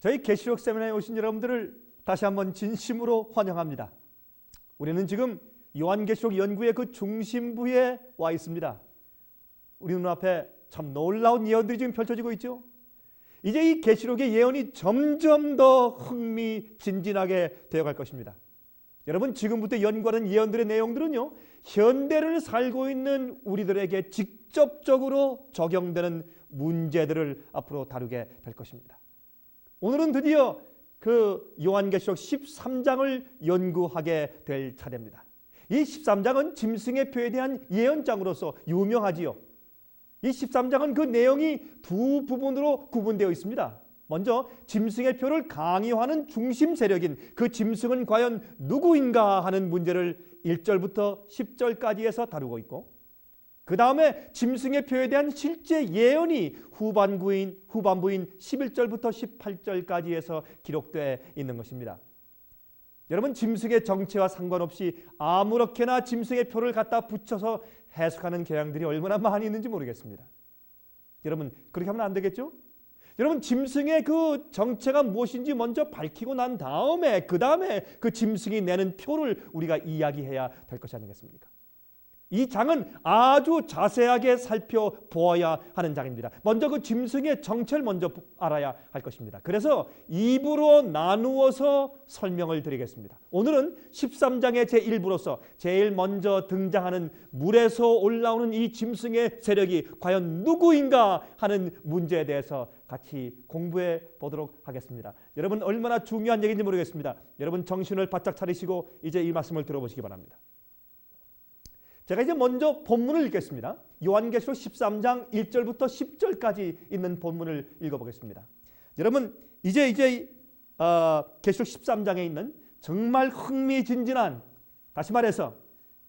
저희 계시록 세미나에 오신 여러분들을 다시 한번 진심으로 환영합니다. 우리는 지금 요한계시록 연구의 그 중심부에 와 있습니다. 우리 눈앞에 참 놀라운 예언들이 지금 펼쳐지고 있죠. 이제 이 계시록의 예언이 점점 더 흥미진진하게 되어갈 것입니다. 여러분, 지금부터 연구하는 예언들의 내용들은요, 현대를 살고 있는 우리들에게 직접적으로 적용되는 문제들을 앞으로 다루게 될 것입니다. 오늘은 드디어 그 요한계시록 13장을 연구하게 될 차례입니다. 이 13장은 짐승의 표에 대한 예언장으로서 유명하지요. 이 13장은 그 내용이 두 부분으로 구분되어 있습니다. 먼저 짐승의 표를 강요하는 중심 세력인 그 짐승은 과연 누구인가 하는 문제를 1절부터 10절까지 해서 다루고 있고, 그 다음에 짐승의 표에 대한 실제 예언이 후반부인 11절부터 18절까지 해서 기록되어 있는 것입니다. 여러분, 짐승의 정체와 상관없이 아무렇게나 짐승의 표를 갖다 붙여서 해석하는 경향들이 얼마나 많이 있는지 모르겠습니다. 여러분, 그렇게 하면 안 되겠죠? 여러분, 짐승의 그 정체가 무엇인지 먼저 밝히고 난 다음에 그 짐승이 내는 표를 우리가 이야기해야 될 것이 아니겠습니까? 이 장은 아주 자세하게 살펴보아야 하는 장입니다. 먼저 그 짐승의 정체를 먼저 알아야 할 것입니다. 그래서 2부로 나누어서 설명을 드리겠습니다. 오늘은 13장의 제1부로서 제일 먼저 등장하는 물에서 올라오는 이 짐승의 세력이 과연 누구인가 하는 문제에 대해서 같이 공부해 보도록 하겠습니다. 여러분, 얼마나 중요한 얘기인지 모르겠습니다. 여러분, 정신을 바짝 차리시고 이제 이 말씀을 들어보시기 바랍니다. 제가 이제 먼저 본문을 읽겠습니다. 요한계시록 13장 1절부터 10절까지 있는 본문을 읽어보겠습니다. 여러분, 이제 계시록 13장에 있는 정말 흥미진진한, 다시 말해서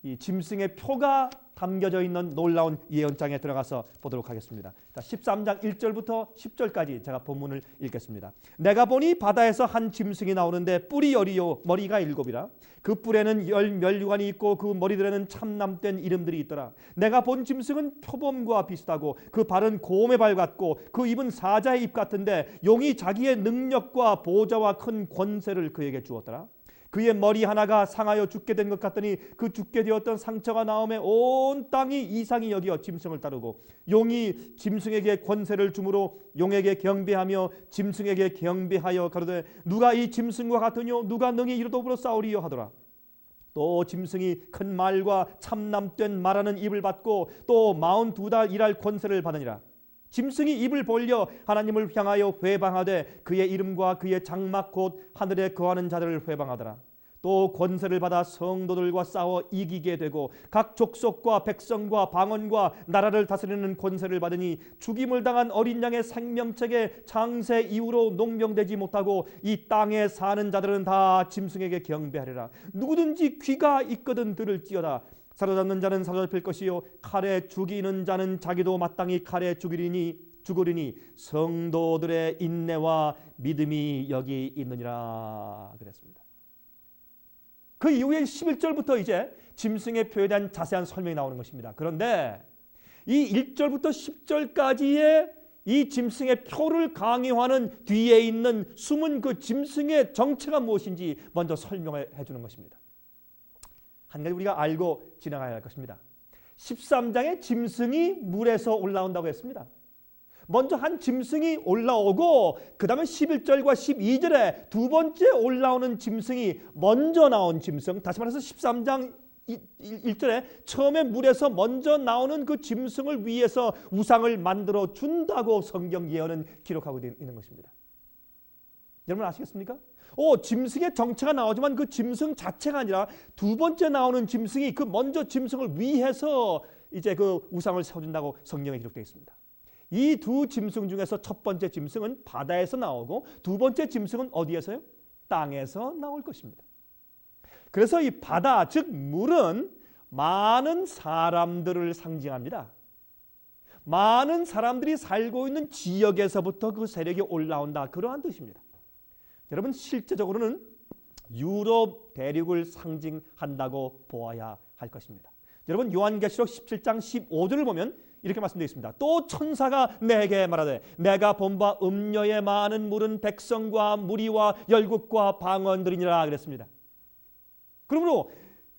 이 짐승의 표가 담겨져 있는 놀라운 예언장에 들어가서 보도록 하겠습니다. 자, 13장 1절부터 10절까지 제가 본문을 읽겠습니다. 내가 보니 바다에서 한 짐승이 나오는데 뿔이 10이요 머리가 7이라. 그 뿔에는 10면류관이 있고 그 머리들에는 참남된 이름들이 있더라. 내가 본 짐승은 표범과 비슷하고 그 발은 곰의 발 같고 그 입은 사자의 입 같은데 용이 자기의 능력과 보좌와 큰 권세를 그에게 주었더라. 그의 머리 하나가 상하여 죽게 된 것 같더니 그 죽게 되었던 상처가 나오매 온 땅이 이상히 여겨 짐승을 따르고 용이 짐승에게 권세를 주므로 용에게 경배하며 짐승에게 경배하여 가로되 누가 이 짐승과 같으뇨 누가 능히 이로 더불어 싸우리요 하더라. 또 짐승이 큰 말과 참남된 말하는 입을 받고 또 42달 일할 권세를 받으니라. 짐승이 입을 벌려 하나님을 향하여 회방하되 그의 이름과 그의 장막 곧 하늘에 거하는 자들을 회방하더라. 또 권세를 받아 성도들과 싸워 이기게 되고 각 족속과 백성과 방언과 나라를 다스리는 권세를 받으니 죽임을 당한 어린 양의 생명책에 창세 이후로 농명되지 못하고 이 땅에 사는 자들은 다 짐승에게 경배하리라. 누구든지 귀가 있거든 들을지어다. 사로잡는 자는 사로잡힐 것이요 칼에 죽이는 자는 자기도 마땅히 칼에 죽으리니 성도들의 인내와 믿음이 여기 있느니라 그랬습니다. 그 이후에 11절부터 이제 짐승의 표에 대한 자세한 설명이 나오는 것입니다. 그런데 이 1절부터 10절까지의 이 짐승의 표를 강요하는 뒤에 있는 숨은 그 짐승의 정체가 무엇인지 먼저 설명해 주는 것입니다. 한 가지 우리가 알고 지나가야 할 것입니다. 13장에 짐승이 물에서 올라온다고 했습니다. 먼저 한 짐승이 올라오고 그 다음에 11절과 12절에 두 번째 올라오는 짐승이 먼저 나온 짐승, 다시 말해서 13장 1절에 처음에 물에서 먼저 나오는 그 짐승을 위해서 우상을 만들어 준다고 성경 예언은 기록하고 있는 것입니다. 여러분 아시겠습니까? 짐승의 정체가 나오지만 그 짐승 자체가 아니라 두 번째 나오는 짐승이 그 먼저 짐승을 위해서 이제 그 우상을 세워준다고 성경에 기록되어 있습니다. 이 두 짐승 중에서 첫 번째 짐승은 바다에서 나오고 두 번째 짐승은 어디에서요? 땅에서 나올 것입니다. 그래서 이 바다, 즉 물은 많은 사람들을 상징합니다. 많은 사람들이 살고 있는 지역에서부터 그 세력이 올라온다, 그러한 뜻입니다. 여러분, 실제적으로는 유럽 대륙을 상징한다고 보아야 할 것입니다. 여러분, 요한계시록 17장 15절을 보면 이렇게 말씀되어 있습니다. 또 천사가 내게 말하되 내가 본 바 음녀의 많은 물은 백성과 무리와 열국과 방언들이니라 그랬습니다. 그러므로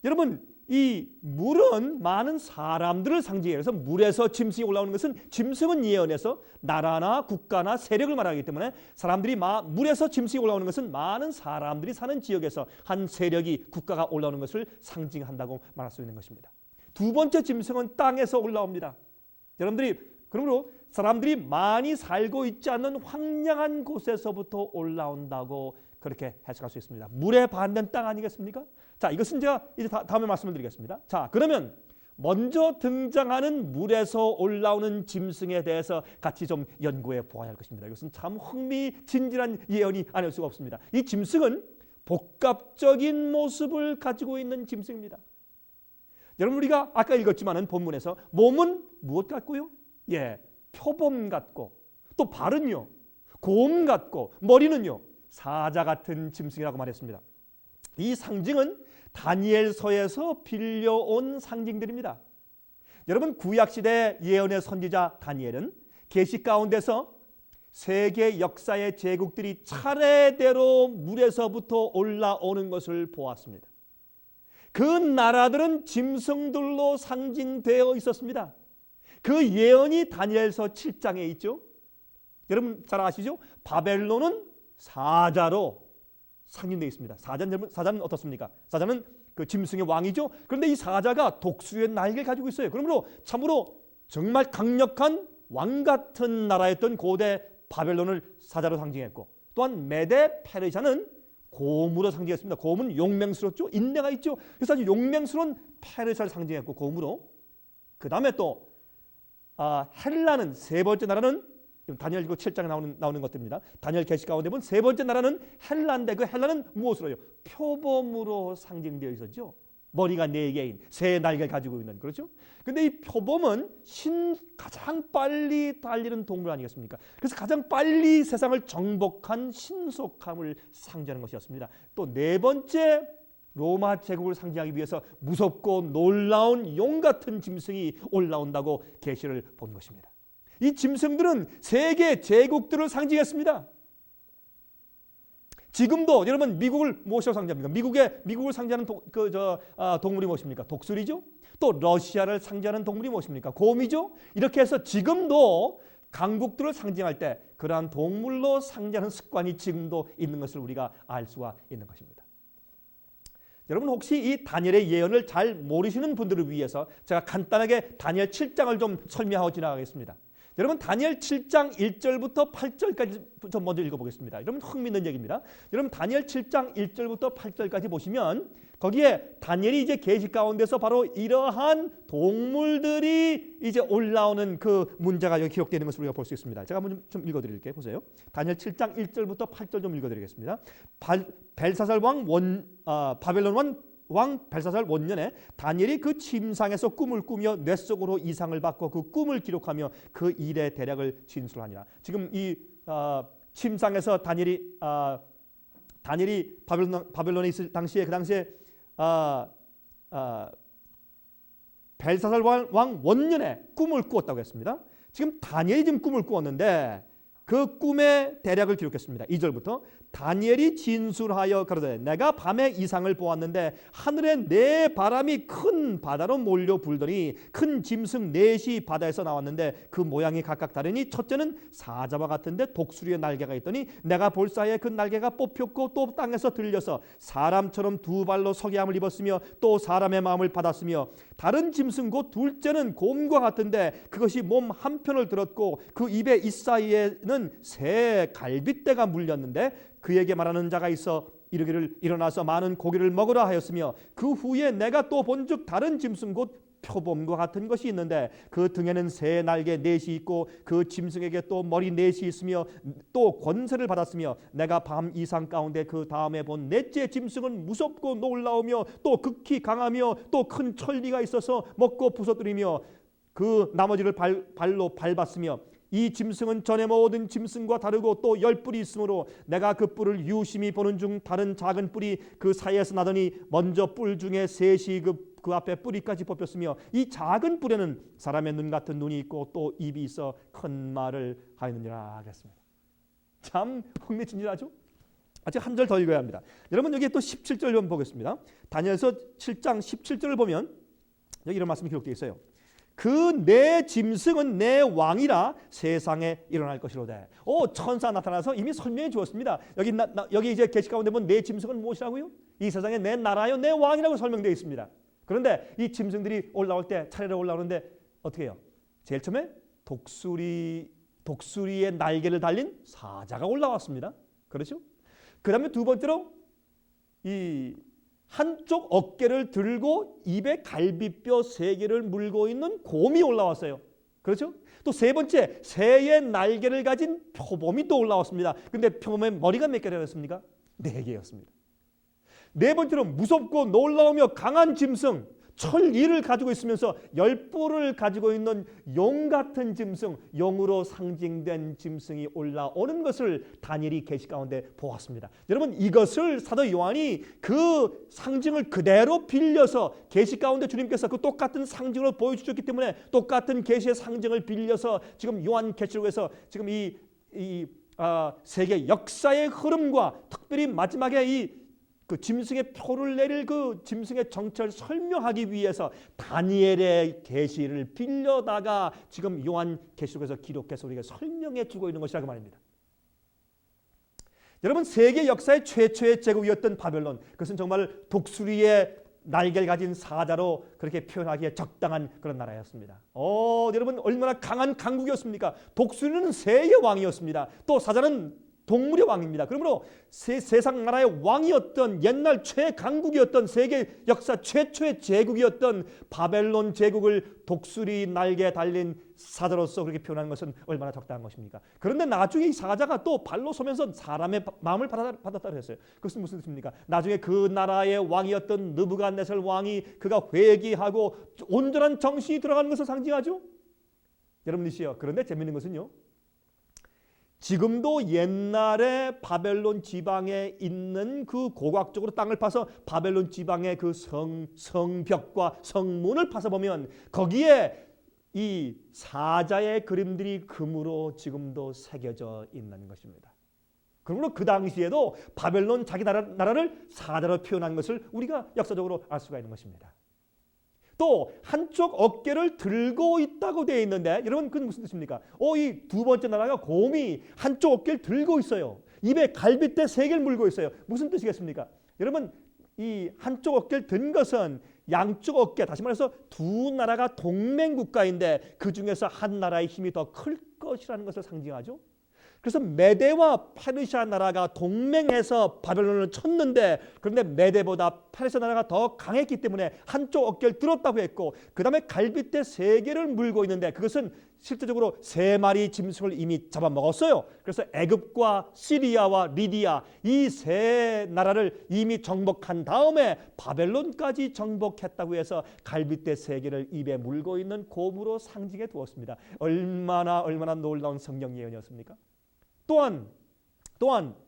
여러분 이 물은 많은 사람들을 상징해요. 그래서 물에서 짐승이 올라오는 것은 짐승은 예언에서 나라나 국가나 세력을 말하기 때문에 사람들이 물에서 짐승이 올라오는 것은 많은 사람들이 사는 지역에서 한 세력이 국가가 올라오는 것을 상징한다고 말할 수 있는 것입니다. 두 번째 짐승은 땅에서 올라옵니다. 여러분들이 그러므로 사람들이 많이 살고 있지 않는 황량한 곳에서부터 올라온다고 그렇게 해석할 수 있습니다. 물에 반된 땅 아니겠습니까? 자, 이것은 제가 이제 다음에 말씀을 드리겠습니다. 자, 그러면 먼저 등장하는 물에서 올라오는 짐승에 대해서 같이 좀 연구해 보아야 할 것입니다. 이것은 참 흥미진진한 예언이 아닐 수가 없습니다. 이 짐승은 복합적인 모습을 가지고 있는 짐승입니다. 여러분 우리가 아까 읽었지만은 본문에서 몸은 무엇 같고요? 예, 표범 같고 또 발은요 곰 같고 머리는요 사자 같은 짐승이라고 말했습니다. 이 상징은 다니엘서에서 빌려온 상징들입니다. 여러분 구약시대 예언의 선지자 다니엘은 계시 가운데서 세계 역사의 제국들이 차례대로 물에서부터 올라오는 것을 보았습니다. 그 나라들은 짐승들로 상징되어 있었습니다. 그 예언이 다니엘서 7장에 있죠. 여러분 잘 아시죠? 바벨론은 사자로 상징되어 있습니다. 사자는 어떻습니까? 사자는 그 짐승의 왕이죠. 그런데 이 사자가 독수리의 날개를 가지고 있어요. 그러므로 참으로 정말 강력한 왕 같은 나라였던 고대 바벨론을 사자로 상징했고, 또한 메데 페르시아는 곰으로 상징했습니다. 곰은 용맹스럽죠. 인내가 있죠. 그래서 아주 용맹스러운 페르시아를 상징했고 곰으로. 그 다음에 또 헬라는 세 번째 나라는 다니엘 7장에 나오는 것들입니다. 다니엘 계시 가운데 보면 세 번째 나라는 헬라인데 그 헬라는 무엇으로요? 표범으로 상징되어 있었죠. 머리가 4개인 새 날개를 가지고 있는, 그렇죠? 근데 이 표범은 가장 빨리 달리는 동물 아니겠습니까? 그래서 가장 빨리 세상을 정복한 신속함을 상징하는 것이었습니다. 또 네 번째 로마 제국을 상징하기 위해서 무섭고 놀라운 용 같은 짐승이 올라온다고 계시를 본 것입니다. 이 짐승들은 세계 제국들을 상징했습니다. 지금도 여러분 미국을 무엇으로 상징합니까? 미국을 상징하는 동물이 무엇입니까? 독수리죠. 또 러시아를 상징하는 동물이 무엇입니까? 곰이죠. 이렇게 해서 지금도 강국들을 상징할 때 그러한 동물로 상징하는 습관이 지금도 있는 것을 우리가 알 수가 있는 것입니다. 여러분 혹시 이 다니엘의 예언을 잘 모르시는 분들을 위해서 제가 간단하게 다니엘 7장을 좀 설명하고 지나가겠습니다. 여러분 다니엘 7장 1절부터 8절까지 좀 먼저 읽어보겠습니다. 여러분 흥미있는 얘기입니다. 여러분 다니엘 7장 1절부터 8절까지 보시면 거기에 다니엘이 이제 계시 가운데서 바로 이러한 동물들이 이제 올라오는 그 문제가 여기 기록되는 것을 우리가 볼 수 있습니다. 제가 한번 좀 읽어드릴게요. 보세요. 다니엘 7장 1절부터 8절 좀 읽어드리겠습니다. 벨사살 바벨론 왕 벨사살 원년에 다니엘이 그 침상에서 꿈을 꾸며 뇌 속으로 이상을 받고 그 꿈을 기록하며 그 일의 대략을 진술하니라. 지금 이 침상에서 다니엘이 바벨론에 있을 당시에 그 당시에 벨사살 왕 원년에 꿈을 꾸었다고 했습니다. 지금 다니엘이 지금 꿈을 꾸었는데 그 꿈의 대략을 기록했습니다. 2절부터 다니엘이 진술하여 가로되 내가 밤에 이상을 보았는데 하늘에 네 바람이 큰 바다로 몰려 불더니 큰 짐승 넷이 바다에서 나왔는데 그 모양이 각각 다르니 첫째는 사자와 같은데 독수리의 날개가 있더니 내가 볼 사이에 그 날개가 뽑혔고 또 땅에서 들려서 사람처럼 두 발로 석양을 입었으며 또 사람의 마음을 받았으며 다른 짐승 곧 둘째는 곰과 같은데 그것이 몸 한편을 들었고 그 입의 이사이에는 새 갈빗대가 물렸는데 그에게 말하는 자가 있어 이르기를 일어나서 많은 고기를 먹으라 하였으며 그 후에 내가 또 본즉 다른 짐승 곧 표범과 같은 것이 있는데 그 등에는 새 날개 넷이 있고 그 짐승에게 또 머리 넷이 있으며 또 권세를 받았으며 내가 밤 이상 가운데 그 다음에 본 넷째 짐승은 무섭고 놀라우며 또 극히 강하며 또 큰 천리가 있어서 먹고 부서뜨리며 그 나머지를 발로 밟았으며 이 짐승은 전에 모든 짐승과 다르고 또 10뿔이 있으므로 내가 그 뿔을 유심히 보는 중 다른 작은 뿔이 그 사이에서 나더니 먼저 뿔 중에 셋이 그 앞에 뿌리까지 뽑혔으며 이 작은 뿔에는 사람의 눈 같은 눈이 있고 또 입이 있어 큰 말을 하였느니라 하겠습니다. 참 흥미진진하죠? 아직 한 절 더 읽어야 합니다. 여러분 여기 또 17절 좀 보겠습니다. 다니엘서 7장 17절을 보면 여기 이런 말씀이 기록되어 있어요. 그 내 짐승은 내 왕이라 세상에 일어날 것이로되. 천사 나타나서 이미 설명해 주었습니다. 여기 이제 계시 가운데 보면 내 짐승은 무엇이라고요? 이 세상에 내 나라요 내 왕이라고 설명되어 있습니다. 그런데 이 짐승들이 올라올 때 차례로 올라오는데 어떻게 해요? 제일 처음에 독수리의 날개를 달린 사자가 올라왔습니다. 그렇죠? 그 다음에 두 번째로 이 한쪽 어깨를 들고 입에 갈비뼈 3개를 물고 있는 곰이 올라왔어요. 그렇죠? 또 세 번째 새의 날개를 가진 표범이 또 올라왔습니다. 근데 표범의 머리가 몇 개였습니까? 4개였습니다. 네 번째로 무섭고 놀라우며 강한 짐승, 철이를 가지고 있으면서 10뿔을 가지고 있는 용 같은 짐승, 용으로 상징된 짐승이 올라오는 것을 다니엘이 계시 가운데 보았습니다. 여러분 이것을 사도 요한이 그 상징을 그대로 빌려서 계시 가운데 주님께서 그 똑같은 상징으로 보여주셨기 때문에 똑같은 계시의 상징을 빌려서 지금 요한 계시록에서 지금 이 세계 역사의 흐름과 특별히 마지막에 그 짐승의 표를 내릴 그 짐승의 정체를 설명하기 위해서 다니엘의 계시를 빌려다가 지금 요한 계시록에서 기록해서 우리가 설명해 주고 있는 것이라고 말입니다. 여러분 세계 역사의 최초의 제국이었던 바벨론, 그것은 정말 독수리의 날개를 가진 사자로 그렇게 표현하기에 적당한 그런 나라였습니다. 여러분 얼마나 강한 강국이었습니까? 독수리는 새의 왕이었습니다. 또 사자는 동물의 왕입니다. 그러므로 세상 나라의 왕이었던 옛날 최강국이었던 세계 역사 최초의 제국이었던 바벨론 제국을 독수리 날개 달린 사자로서 그렇게 표현하는 것은 얼마나 적당한 것입니까? 그런데 나중에 이 사자가 또 발로 서면서 사람의 마음을 받았다고 했어요. 그것은 무슨 뜻입니까? 나중에 그 나라의 왕이었던 느부갓네살 왕이 그가 회개하고 온전한 정신이 들어가는 것을 상징하죠. 여러분이시여, 그런데 재미있는 것은요, 지금도 옛날에 바벨론 지방에 있는 그 고고학적으로 땅을 파서 바벨론 지방의 그 성벽과 성문을 파서 보면 거기에 이 사자의 그림들이 금으로 지금도 새겨져 있는 것입니다. 그러므로 그 당시에도 바벨론 자기 나라를 사자로 표현한 것을 우리가 역사적으로 알 수가 있는 것입니다. 또 한쪽 어깨를 들고 있다고 되어 있는데 여러분 그건 무슨 뜻입니까? 이 두 번째 나라가 곰이 한쪽 어깨를 들고 있어요. 입에 갈빗대 3개를 물고 있어요. 무슨 뜻이겠습니까? 여러분 이 한쪽 어깨를 든 것은 양쪽 어깨, 다시 말해서 두 나라가 동맹 국가인데 그 중에서 한 나라의 힘이 더 클 것이라는 것을 상징하죠. 그래서 메대와 페르시아 나라가 동맹해서 바벨론을 쳤는데, 그런데 메대보다 페르시아 나라가 더 강했기 때문에 한쪽 어깨를 들었다고 했고, 그 다음에 갈빗대 3개를 물고 있는데 그것은 실제적으로 3마리 짐승을 이미 잡아먹었어요. 그래서 애굽과 시리아와 리디아 이 3나라를 이미 정복한 다음에 바벨론까지 정복했다고 해서 갈빗대 3개를 입에 물고 있는 곰으로 상징해 두었습니다. 얼마나 놀라운 성경 예언이었습니까? 또한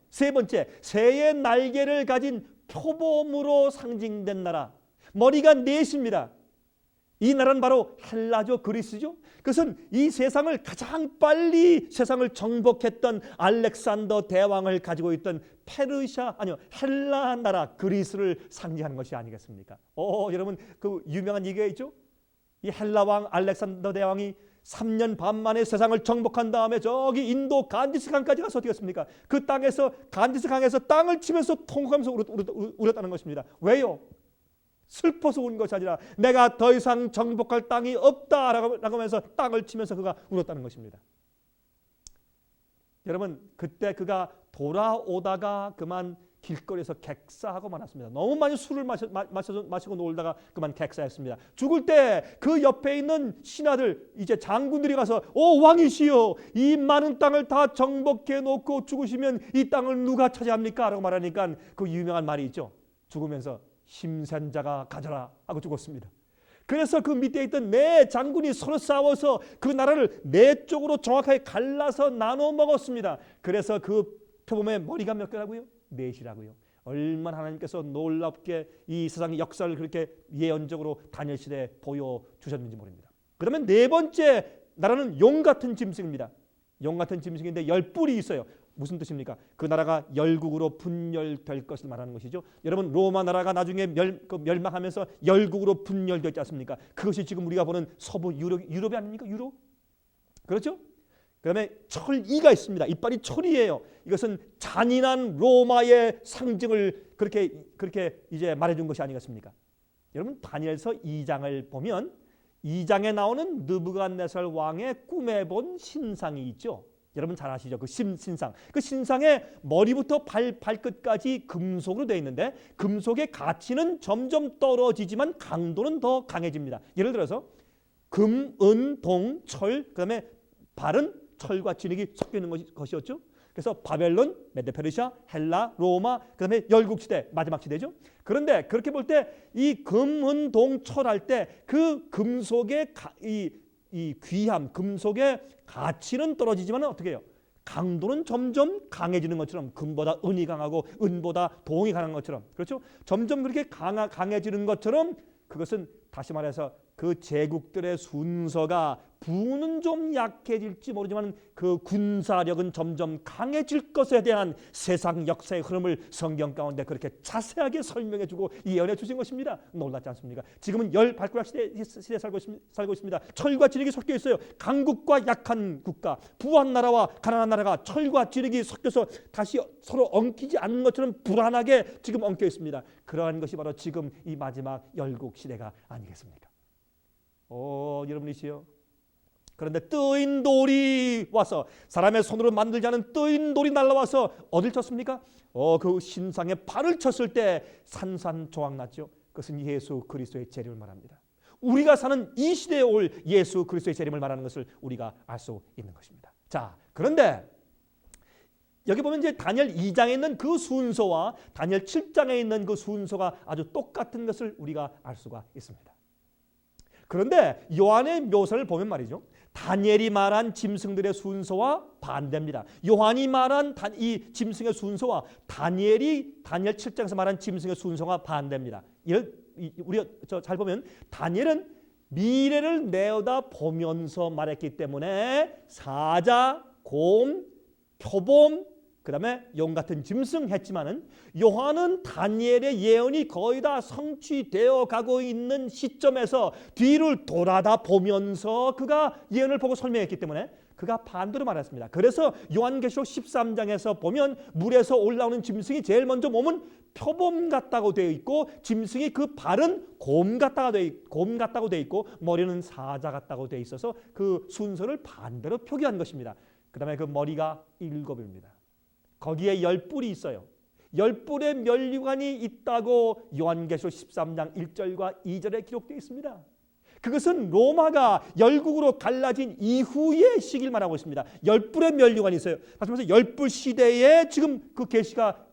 세 번째, 새의 날개를 가진 표범으로 상징된 나라, 머리가 4입니다. 이 나라는 바로 헬라죠, 그리스죠. 그것은 이 세상을 가장 빨리 세상을 정복했던 알렉산더 대왕을 가지고 있던 헬라 나라 그리스를 상징하는 것이 아니겠습니까? 여러분 그 유명한 얘기가 있죠. 이 헬라 왕 알렉산더 대왕이 3년 반 만에 세상을 정복한 다음에 저기 인도 간디스 강까지 가서 어떻게 했습니까? 그 땅에서 간디스 강에서 땅을 치면서 통곡하면서 울었다는 것입니다. 왜요? 슬퍼서 운 것이 아니라 내가 더 이상 정복할 땅이 없다라고 하면서 땅을 치면서 그가 울었다는 것입니다. 여러분 그때 그가 돌아오다가 그만 길거리에서 객사하고 말았습니다. 너무 많이 술을 마시고 놀다가 그만 객사했습니다. 죽을 때 그 옆에 있는 신하들, 이제 장군들이 가서 왕이시여, 이 많은 땅을 다 정복해 놓고 죽으시면 이 땅을 누가 차지합니까? 라고 말하니까 그 유명한 말이 있죠. 죽으면서 힘센 자가 가져라 하고 죽었습니다. 그래서 그 밑에 있던 네 장군이 서로 싸워서 그 나라를 네 쪽으로 정확하게 갈라서 나눠 먹었습니다. 그래서 그 표범의 머리가 몇 개라고요? 넷이라고요. 얼마나 하나님께서 놀랍게 이 세상의 역사를 그렇게 예언적으로 다니엘 시대에 보여주셨는지 모릅니다. 그러면 네 번째 나라는 용 같은 짐승입니다. 용 같은 짐승인데 10뿔이 있어요. 무슨 뜻입니까? 그 나라가 열국으로 분열될 것을 말하는 것이죠. 여러분, 로마 나라가 나중에 멸망하면서 열국으로 분열되지 않습니까? 그것이 지금 우리가 보는 서부 유럽이 아닙니까? 유럽? 그렇죠? 그다음에 철이가 있습니다. 이빨이 철이에요. 이것은 잔인한 로마의 상징을 그렇게 이제 말해준 것이 아니겠습니까? 여러분, 다니엘서 2장을 보면 2장에 나오는 느부갓네살 왕의 꿈에 본 신상이 있죠. 여러분 잘 아시죠? 그 신상. 그 신상의 머리부터 발끝까지 금속으로 되어 있는데 금속의 가치는 점점 떨어지지만 강도는 더 강해집니다. 예를 들어서 금, 은, 동, 철, 그다음에 발은 철과 진흙이 섞여 있는 것이었죠. 그래서 바벨론, 메데페르시아, 헬라, 로마, 그다음에 열국 시대, 마지막 시대죠. 그런데 그렇게 볼 때 이 금, 은, 동, 철 할 때 그 금속의 이 귀함, 금속의 가치는 떨어지지만 어떻게 해요? 강도는 점점 강해지는 것처럼 금보다 은이 강하고 은보다 동이 강한 것처럼, 그렇죠? 점점 그렇게 강해지는 것처럼 그것은 다시 말해서 그 제국들의 순서가 부는 좀 약해질지 모르지만 그 군사력은 점점 강해질 것에 대한 세상 역사의 흐름을 성경 가운데 그렇게 자세하게 설명해주고 예언해 주신 것입니다. 놀랍지 않습니까? 지금은 열 발가락 시대에 살고 있습니다. 철과 진흙이 섞여 있어요. 강국과 약한 국가, 부한 나라와 가난한 나라가 철과 진흙이 섞여서 다시 서로 엉키지 않는 것처럼 불안하게 지금 엉켜 있습니다. 그러한 것이 바로 지금 이 마지막 열국 시대가 아니겠습니까? 여러분이시여. 그런데 뜨인 돌이 와서 사람의 손으로 만들지 않은 뜨인 돌이 날라와서 어딜 쳤습니까? 그 신상에 발을 쳤을 때 산산조각 났죠. 그것은 예수 그리스도의 재림을 말합니다. 우리가 사는 이 시대에 올 예수 그리스도의 재림을 말하는 것을 우리가 알 수 있는 것입니다. 자, 그런데 여기 보면 이제 다니엘 2장에 있는 그 순서와 다니엘 7장에 있는 그 순서가 아주 똑같은 것을 우리가 알 수가 있습니다. 그런데 요한의 묘사를 보면 말이죠, 다니엘이 말한 짐승들의 순서와 반대입니다. 요한이 말한 이 짐승의 순서와 다니엘 7장에서 말한 짐승의 순서가 반대입니다. 우리가 잘 보면 다니엘은 미래를 내어다 보면서 말했기 때문에 사자, 곰, 표범, 그 다음에 용 같은 짐승 했지만은 요한은 다니엘의 예언이 거의 다 성취되어 가고 있는 시점에서 뒤를 돌아다 보면서 그가 예언을 보고 설명했기 때문에 그가 반대로 말했습니다. 그래서 요한계시록 13장에서 보면 물에서 올라오는 짐승이 제일 먼저 몸은 표범 같다고 되어 있고 짐승이 그 발은 곰 같다고 되어 있고 머리는 사자 같다고 되어 있어서 그 순서를 반대로 표기한 것입니다. 그 다음에 그 머리가 7입니다. 거기에 10뿔이 있어요. 10뿔의 면류관이 있다고 요한계시록 13장 1절과 2절에 기록되어 있습니다. 그것은 로마가 열국으로 갈라진 이후의 시기를 말하고 있습니다. 10뿔의 면류관이 있어요. 다시 말해서 10뿔 시대에 지금 그 계시가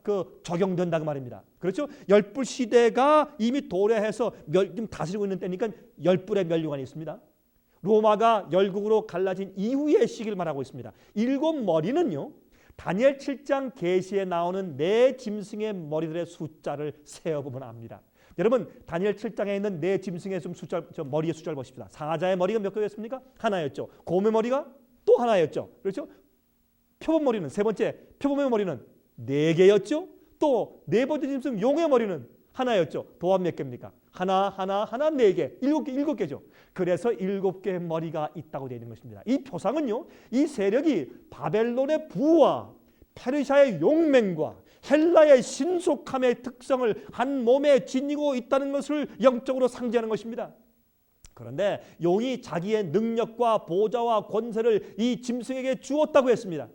적용된다고 말입니다. 그렇죠? 10뿔 시대가 이미 도래해서 지금 다스리고 있는 때니까 10뿔의 면류관이 있습니다. 로마가 열국으로 갈라진 이후의 시기를 말하고 있습니다. 7머리는요, 다니엘 7장 계시에 나오는 네 짐승의 머리들의 숫자를 세어보면 압니다. 여러분, 다니엘 7장에 있는 네 짐승의 머리의 숫자를 보십시다. 사자의 머리가 몇 개였습니까? 하나였죠. 곰의 머리가 또 하나였죠. 그렇죠? 표범 머리는 세 번째, 표범의 머리는 4개였죠. 또 네 번째 짐승 용의 머리는 하나였죠. 도합 몇 개입니까? 하나, 4개, 7개죠. 그래서 7개의 머리가 있다고 되어 있는 것입니다. 이 표상은요, 이 세력이 바벨론의 부와 페르시아의 용맹과 헬라의 신속함의 특성을 한 몸에 지니고 있다는 것을 영적으로 상징하는 것입니다. 그런데 용이 자기의 능력과 보좌와 권세를 이 짐승에게 주었다고 했습니다.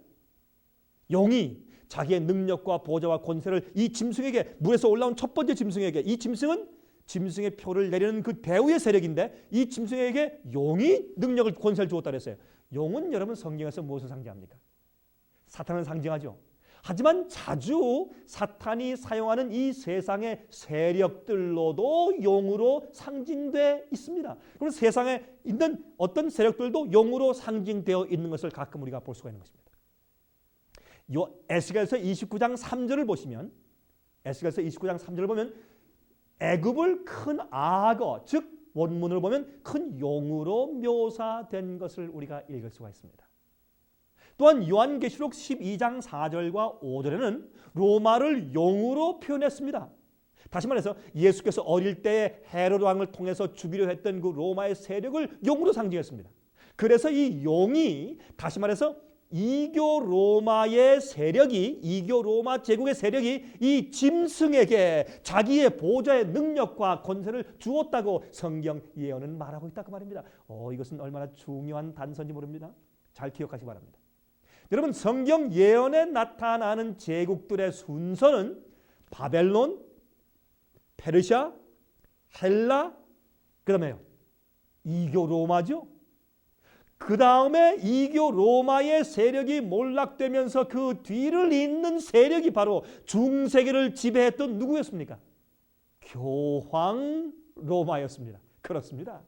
용이 자기의 능력과 보좌와 권세를 이 짐승에게, 물에서 올라온 첫 번째 짐승에게, 이 짐승은 짐승의 표를 내리는 그 배후의 세력인데 이 짐승에게 용이 능력을, 권세를 주었다고 했어요. 용은 여러분 성경에서 무엇을 상징합니까? 사탄을 상징하죠. 하지만 자주 사탄이 사용하는 이 세상의 세력들로도 용으로 상징되어 있습니다. 그리고 세상에 있는 어떤 세력들도 용으로 상징되어 있는 것을 가끔 우리가 볼 수가 있는 것입니다. 에스겔서 29장 3절을 보시면, 에스겔서 29장 3절을 보면 애굽을 큰 악어, 즉 원문을 보면 큰 용으로 묘사된 것을 우리가 읽을 수가 있습니다. 또한 요한계시록 12장 4절과 5절에는 로마를 용으로 표현했습니다. 다시 말해서 예수께서 어릴 때에 헤로드 왕을 통해서 죽이려 했던 그 로마의 세력을 용으로 상징했습니다. 그래서 이 용이 다시 말해서 이교 로마의 세력이, 이교 로마 제국의 세력이 이 짐승에게 자기의 보좌의 능력과 권세를 주었다고 성경 예언은 말하고 있다고 말입니다. 이것은 얼마나 중요한 단서인지 모릅니다. 잘 기억하시기 바랍니다. 여러분, 성경 예언에 나타나는 제국들의 순서는 바벨론, 페르시아, 헬라, 그 다음에요 이교 로마죠. 그 다음에 이교 로마의 세력이 몰락되면서 그 뒤를 잇는 세력이 바로 중세기를 지배했던 누구였습니까? 교황 로마였습니다. 그렇습니다.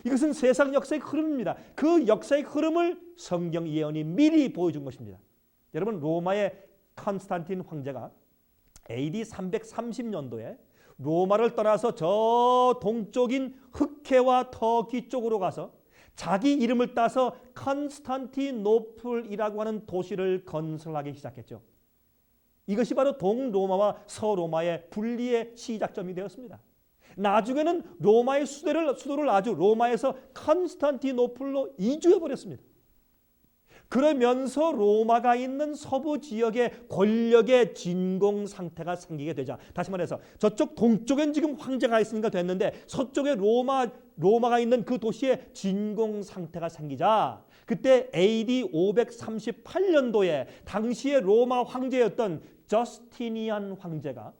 이것은 세상 역사의 흐름입니다. 그 역사의 흐름을 성경 예언이 미리 보여준 것입니다. 여러분, 로마의 컨스탄틴 황제가 AD 330년도에 로마를 떠나서 저 동쪽인 흑해와 터키 쪽으로 가서 자기 이름을 따서 컨스탄티노플이라고 하는 도시를 건설하기 시작했죠. 이것이 바로 동로마와 서로마의 분리의 시작점이 되었습니다. 나중에는 로마의 수도를 아주 로마에서 컨스탄티노플로 이주해버렸습니다. 그러면서 로마가 있는 서부 지역의 권력의 진공 상태가 생기게 되자, 다시 말해서 저쪽 동쪽엔 지금 황제가 있으니까 됐는데 서쪽에 로마가 있는 그 도시에 진공 상태가 생기자, 그때 AD 538년도에 당시의 로마 황제였던 저스티니안 황제가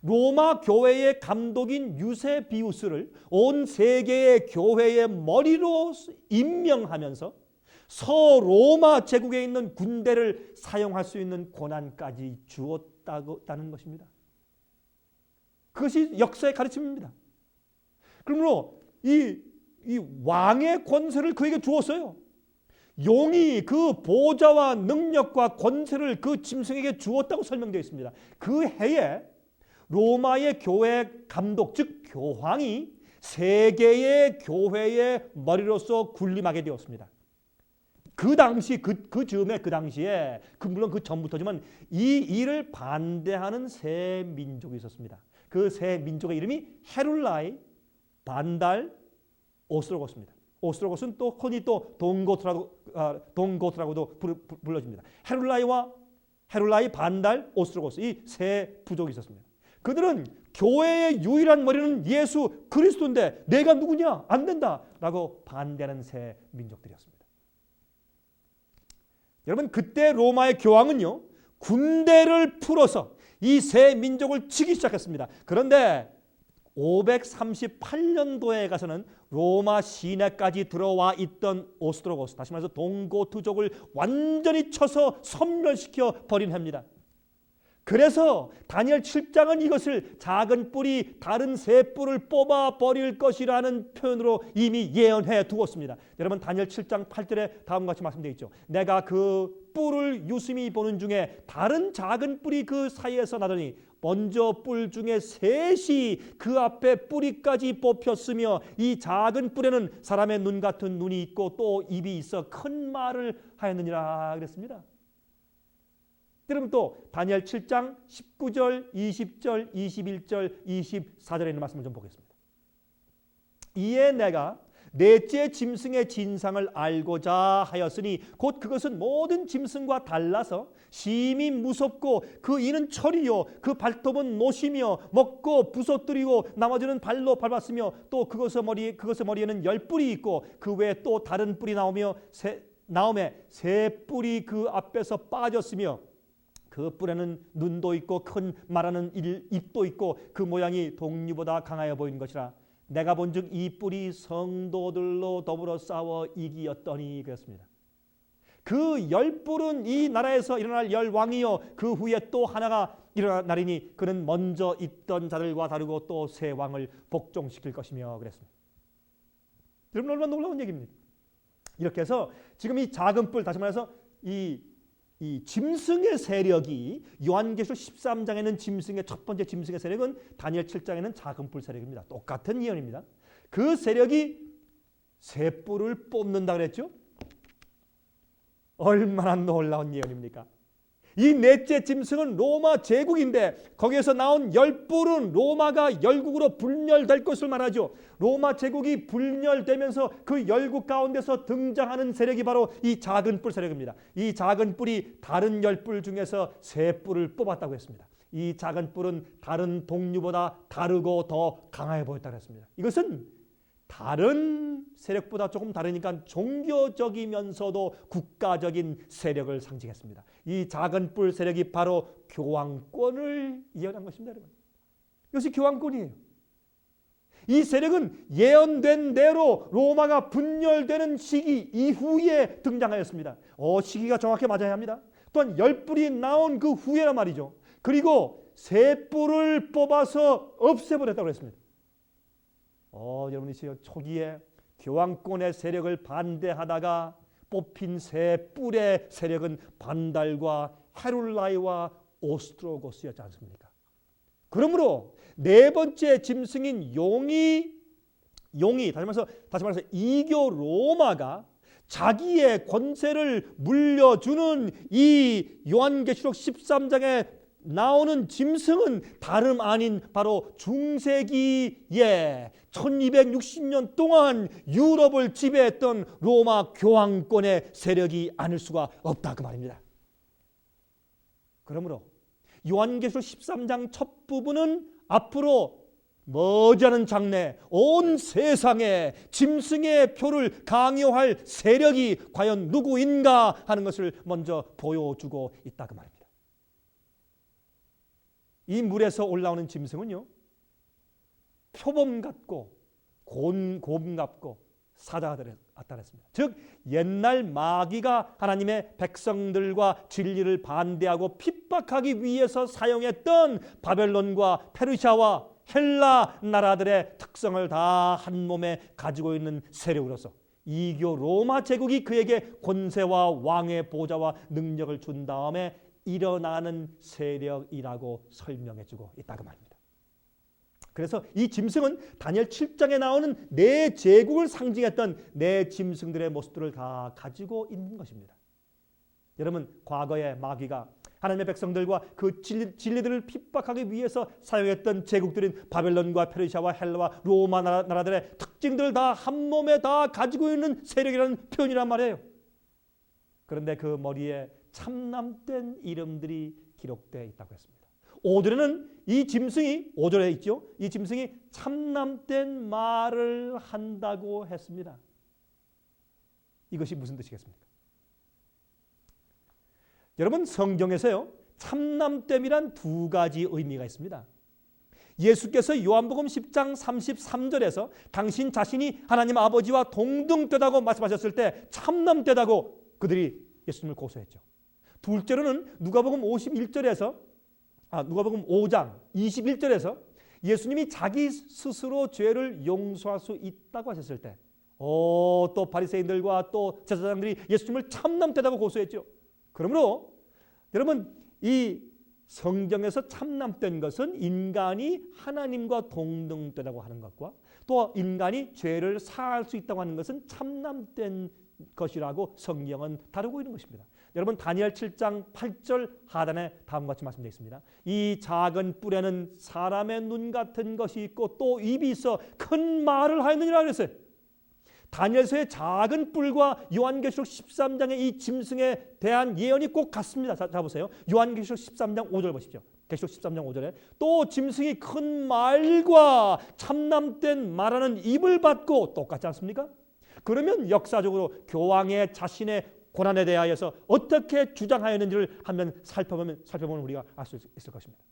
로마 교회의 감독인 유세비우스를 온 세계의 교회의 머리로 임명하면서 서로마 제국에 있는 군대를 사용할 수 있는 권한까지 주었다는 것입니다. 그것이 역사의 가르침입니다. 그러므로 이 왕의 권세를 그에게 주었어요. 용이 그 보좌와 능력과 권세를 그 짐승에게 주었다고 설명되어 있습니다. 그 해에 로마의 교회 감독, 즉 교황이 세계의 교회의 머리로서 군림하게 되었습니다. 그 당시 그 당시에 물론 그 전부터지만 이 일을 반대하는 세 민족이 있었습니다. 그 세 민족의 이름이 헤룰라이, 반달, 오스트로고스입니다. 오스트로고스는 또 흔히 또 동고트라고도 불러집니다. 헤룰라이, 반달, 오스트로고스, 이 세 부족이 있었습니다. 그들은 교회의 유일한 머리는 예수 그리스도인데 내가 누구냐? 안 된다라고 반대하는 세 민족들이었습니다. 여러분, 그때 로마의 교황은요, 군대를 풀어서 이 세 민족을 치기 시작했습니다. 그런데 538년도에 가서는 로마 시내까지 들어와 있던 오스트로고스, 다시 말해서 동고트족을 완전히 쳐서 섬멸시켜 버린 해입니다. 그래서 다니엘 7장은 이것을 작은 뿔이 다른 새 뿔을 뽑아 버릴 것이라는 표현으로 이미 예언해 두었습니다. 여러분, 다니엘 7장 8절에 다음과 같이 말씀되어 있죠. 내가 그 뿔을 유심히 보는 중에 다른 작은 뿔이 그 사이에서 나더니 먼저 뿔 중에 셋이 그 앞에 뿌리까지 뽑혔으며 이 작은 뿔에는 사람의 눈 같은 눈이 있고 또 입이 있어 큰 말을 하였느니라 그랬습니다. 여러분, 또 다니엘 7장 19절, 20절, 21절, 24절에 있는 말씀을 좀 보겠습니다. 이에 내가 넷째 짐승의 진상을 알고자 하였으니 곧 그것은 모든 짐승과 달라서 심히 무섭고 그 이는 철이요 그 발톱은 노시며 먹고 부서뜨리고 나머지는 발로 밟았으며 또 그것의 머리에는 10뿔이 있고 그 외에 또 다른 뿔이 나오매 세 뿔이 그 앞에서 빠졌으며 그 뿔에는 눈도 있고 큰 말하는 입도 있고 그 모양이 동류보다 강하여 보이는 것이라. 내가 본즉 이 뿔이 성도들로 더불어 싸워 이기었더니 그랬습니다. 그 열불은 이 나라에서 일어날 열왕이요 그 후에 또 하나가 일어나리니 그는 먼저 있던 자들과 다르고 또 새 왕을 복종시킬 것이며 그랬습니다. 여러분 얼마나 놀라운 얘기입니까? 이렇게 해서 지금 이 작은 뿔, 다시 말해서 이 짐승의 세력이 요한계시록 13장에는 짐승의 첫 번째 짐승의 세력은 다니엘 7장에는 작은 뿔 세력입니다. 똑같은 예언입니다. 그 세력이 새 뿔을 뽑는다 그랬죠? 얼마나 놀라운 예언입니까? 이 넷째 짐승은 로마 제국인데 거기에서 나온 열뿔은 로마가 열국으로 분열될 것을 말하죠. 로마 제국이 분열되면서 그 열국 가운데서 등장하는 세력이 바로 이 작은 뿔 세력입니다. 이 작은 뿔이 다른 열뿔 중에서 새 뿔을 뽑았다고 했습니다. 이 작은 뿔은 다른 동류보다 다르고 더 강해 보였다고 했습니다. 이것은 다른 세력보다 조금 다르니까 종교적이면서도 국가적인 세력을 상징했습니다. 이 작은 뿔 세력이 바로 교황권을 예언한 것입니다. 여러분. 이것이 교황권이에요. 이 세력은 예언된 대로 로마가 분열되는 시기 이후에 등장하였습니다. 시기가 정확히 맞아야 합니다. 또한 열뿔이 나온 그 후에란 말이죠. 그리고 새 뿔을 뽑아서 없애버렸다고 했습니다. 여러분이 초기에 교황권의 세력을 반대하다가 뽑힌 새 뿔의 세력은 반달과 헤룰라이와 오스트로고스였지 않습니까? 그러므로 네 번째 짐승인 용이 다시 말해서 이교 로마가 자기의 권세를 물려주는 이 요한계시록 13장에 나오는 짐승은 다름 아닌 바로 중세기에 1260년 동안 유럽을 지배했던 로마 교황권의 세력이 아닐 수가 없다 그 말입니다. 그러므로 요한계시록 13장 첫 부분은 앞으로 머지않은 장래 온 세상에 짐승의 표를 강요할 세력이 과연 누구인가 하는 것을 먼저 보여주고 있다 그 말입니다. 이 물에서 올라오는 짐승은요, 표범 같고 곰 같고 사자가 나타났습니다. 즉 옛날 마귀가 하나님의 백성들과 진리를 반대하고 핍박하기 위해서 사용했던 바벨론과 페르시아와 헬라 나라들의 특성을 다 한 몸에 가지고 있는 세력으로서 이교 로마 제국이 그에게 권세와 왕의 보좌와 능력을 준 다음에 일어나는 세력이라고 설명해주고 있다고 말입니다. 그래서 이 짐승은 다니엘 7장에 나오는 네 제국을 상징했던 네 짐승들의 모습들을 다 가지고 있는 것입니다. 여러분, 과거에 마귀가 하나님의 백성들과 그 진리들을 핍박하기 위해서 사용했던 제국들인 바벨론과 페르시아와 헬라와 로마 나라들의 특징들을 다 한 몸에 다 가지고 있는 세력이라는 표현이란 말이에요. 그런데 그 머리에 참남된 이름들이 기록되어 있다고 했습니다. 5절에는 이 짐승이 5절에 있죠. 이 짐승이 참남된 말을 한다고 했습니다. 이것이 무슨 뜻이겠습니까? 여러분, 성경에서요 참남됨이란 두 가지 의미가 있습니다. 예수께서 요한복음 10장 33절에서 당신 자신이 하나님 아버지와 동등되다고 말씀하셨을 때 참남되다고 그들이 예수님을 고소했죠. 둘째로는 누가복음 5장 21절에서 예수님이 자기 스스로 죄를 용서할 수 있다고 하셨을 때 또 바리새인들과 또 제사장들이 예수님을 참남되다고 고소했죠. 그러므로 여러분, 이 성경에서 참남된 것은 인간이 하나님과 동등되다고 하는 것과 또 인간이 죄를 사할 수 있다고 하는 것은 참남된 것이라고 성경은 다루고 있는 것입니다. 여러분, 다니엘 7장 8절 하단에 다음과 같이 말씀되어 있습니다. 이 작은 뿔에는 사람의 눈 같은 것이 있고 또 입이 있어 큰 말을 하였느니라 그랬어요. 다니엘서의 작은 뿔과 요한계시록 13장의 이 짐승에 대한 예언이 꼭 같습니다. 자 보세요. 요한계시록 13장 5절 보십시오. 계시록 13장 5절에 또 짐승이 큰 말과 참남된 말하는 입을 받고 똑같지 않습니까? 그러면 역사적으로 교황의 자신의 고난에 대하여서 어떻게 주장하였는지를 한번 살펴보면 우리가 알 수 있을 것입니다.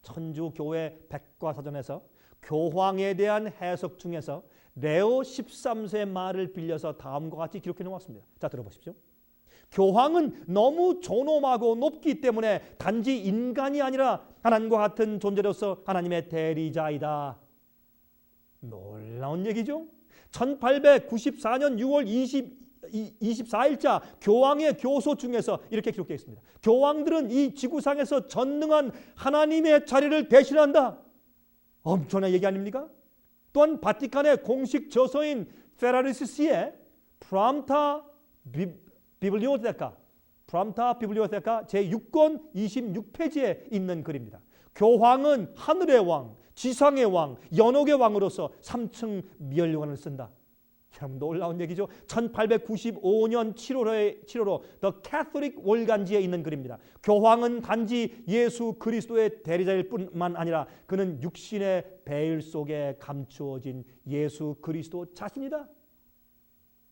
천주교회 백과사전에서 교황에 대한 해석 중에서 레오 13세의 말을 빌려서 다음과 같이 기록해 놓았습니다. 자, 들어보십시오. 교황은 너무 존엄하고 높기 때문에 단지 인간이 아니라 하나님과 같은 존재로서 하나님의 대리자이다. 놀라운 얘기죠. 1894년 6월 24일자 교황의 교서 중에서 이렇게 기록되어 있습니다. 교황들은 이 지구상에서 전능한 하나님의 자리를 대신한다. 엄청난 얘기 아닙니까? 또한 바티칸의 공식 저서인 페라리시스의 프람타 비블리오테카 제6권 26페이지에 있는 글입니다. 교황은 하늘의 왕, 지상의 왕, 연옥의 왕으로서 3층 면류관을 쓴다. 참 놀라운 얘기죠. 1895년 7월호 The Catholic 월간지에 있는 글입니다. 교황은 단지 예수 그리스도의 대리자일 뿐만 아니라 그는 육신의 베일 속에 감추어진 예수 그리스도 자신이다.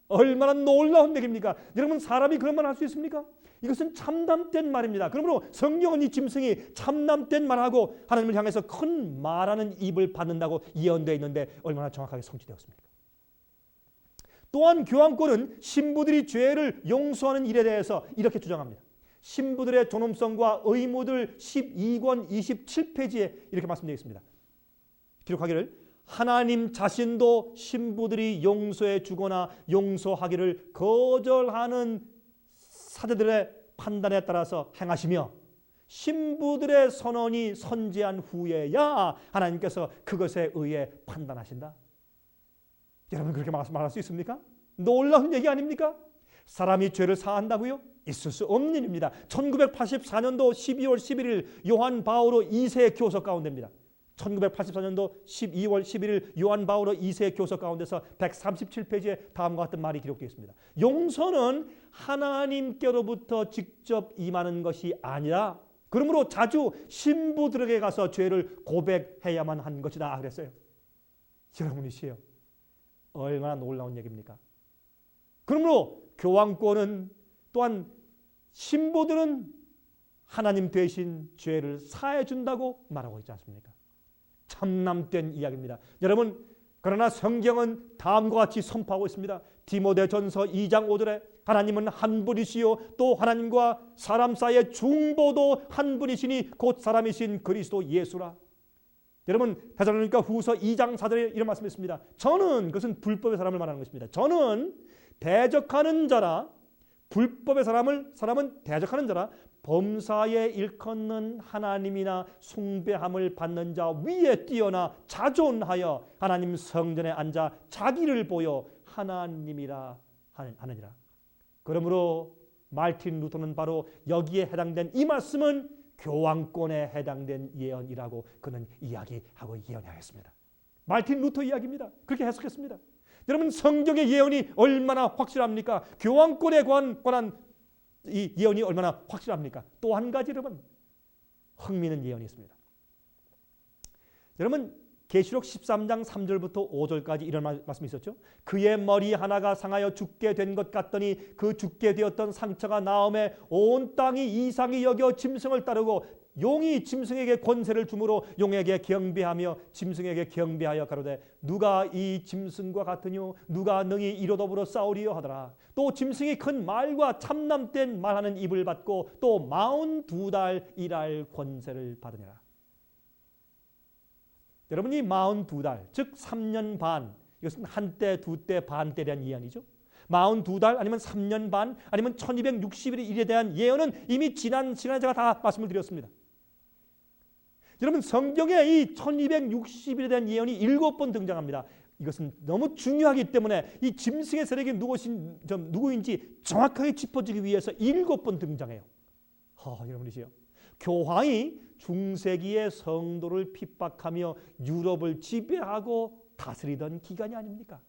얼마나 놀라운 얘기입니까? 여러분, 사람이 그런 말 할 수 있습니까? 이것은 참담된 말입니다. 그러므로 성경은 이 짐승이 참담된 말하고 하나님을 향해서 큰 말하는 입을 받는다고 예언되어 있는데 얼마나 정확하게 성취되었습니까? 또한 교황권은 신부들이 죄를 용서하는 일에 대해서 이렇게 주장합니다. 신부들의 존엄성과 의무들 12권 27페이지에 이렇게 말씀되어 있습니다. 기록하기를 하나님 자신도 신부들이 용서해 주거나 용서하기를 거절하는 사제들의 판단에 따라서 행하시며 신부들의 선언이 선지한 후에야 하나님께서 그것에 의해 판단하신다. 여러분, 그렇게 말할 수 있습니까? 놀라운 얘기 아닙니까? 사람이 죄를 사한다고요? 있을 수 없는 일입니다. 1984년도 12월 11일 요한 바오로 2세 교서 가운데입니다. 1984년도 12월 11일 요한 바오로 2세 교서 가운데서 137페이지에 다음과 같은 말이 기록되어 있습니다. 용서는 하나님께로부터 직접 임하는 것이 아니라 그러므로 자주 신부들에게 가서 죄를 고백해야만 한 것이다 그랬어요. 여러분이시여, 얼마나 놀라운 얘기입니까? 그러므로 교황권은 또한 신부들은 하나님 대신 죄를 사해 준다고 말하고 있지 않습니까? 참남된 이야기입니다. 여러분, 그러나 성경은 다음과 같이 선포하고 있습니다. 디모데전서 2장 5절에 하나님은 한 분이시요 또 하나님과 사람 사이의 중보도 한 분이시니 곧 사람이신 그리스도 예수라. 여러분, 데살로니가 후서 2장 4절에 이런 말씀이 있습니다. 저는, 그것은 불법의 사람을 말하는 것입니다. 저는 대적하는 자라, 불법의 사람은 대적하는 자라, 범사에 일컫는 하나님이나 숭배함을 받는 자 위에 뛰어나 자존하여 하나님 성전에 앉아 자기를 보여 하나님이라 하느니라. 그러므로 말틴 루터는 바로 여기에 해당된 이 말씀은 교황권에 해당된 예언이라고 그는 이야기하고 예언하였습니다. 말틴 루터 이야기입니다. 그렇게 해석했습니다. 여러분, 성경의 예언이 얼마나 확실합니까? 교황권에 관한 이 예언이 얼마나 확실합니까? 또 한 가지 여러분, 흥미있는 예언이 있습니다. 여러분, 계시록 13장 3절부터 5절까지 이런 말씀이 있었죠. 그의 머리 하나가 상하여 죽게 된 것 같더니 그 죽게 되었던 상처가 나음에 온 땅이 이상히 여겨 짐승을 따르고 용이 짐승에게 권세를 주므로 용에게 경배하며 짐승에게 경배하여 가로되 누가 이 짐승과 같으뇨 누가 능히 이로 더불어 싸우리요 하더라. 또 짐승이 큰 말과 참남된 말하는 입을 받고 또 42달 일할 권세를 받으니라. 여러분이 42달, 즉 3년 반, 이것은 한때, 두때, 반때에 대한 예언이죠. 42달 아니면 3년 반 아니면 1260일에 대한 예언은 이미 지난 시간에 제가 다 말씀을 드렸습니다. 여러분, 성경에 이 1260일에 대한 예언이 7번 등장합니다. 이것은 너무 중요하기 때문에 이 짐승의 세력이 누구인지 정확하게 짚어주기 위해서 7번 등장해요. 여러분이시요. 교황이 중세기의 성도를 핍박하며 유럽을 지배하고 다스리던 기간이 아닙니까?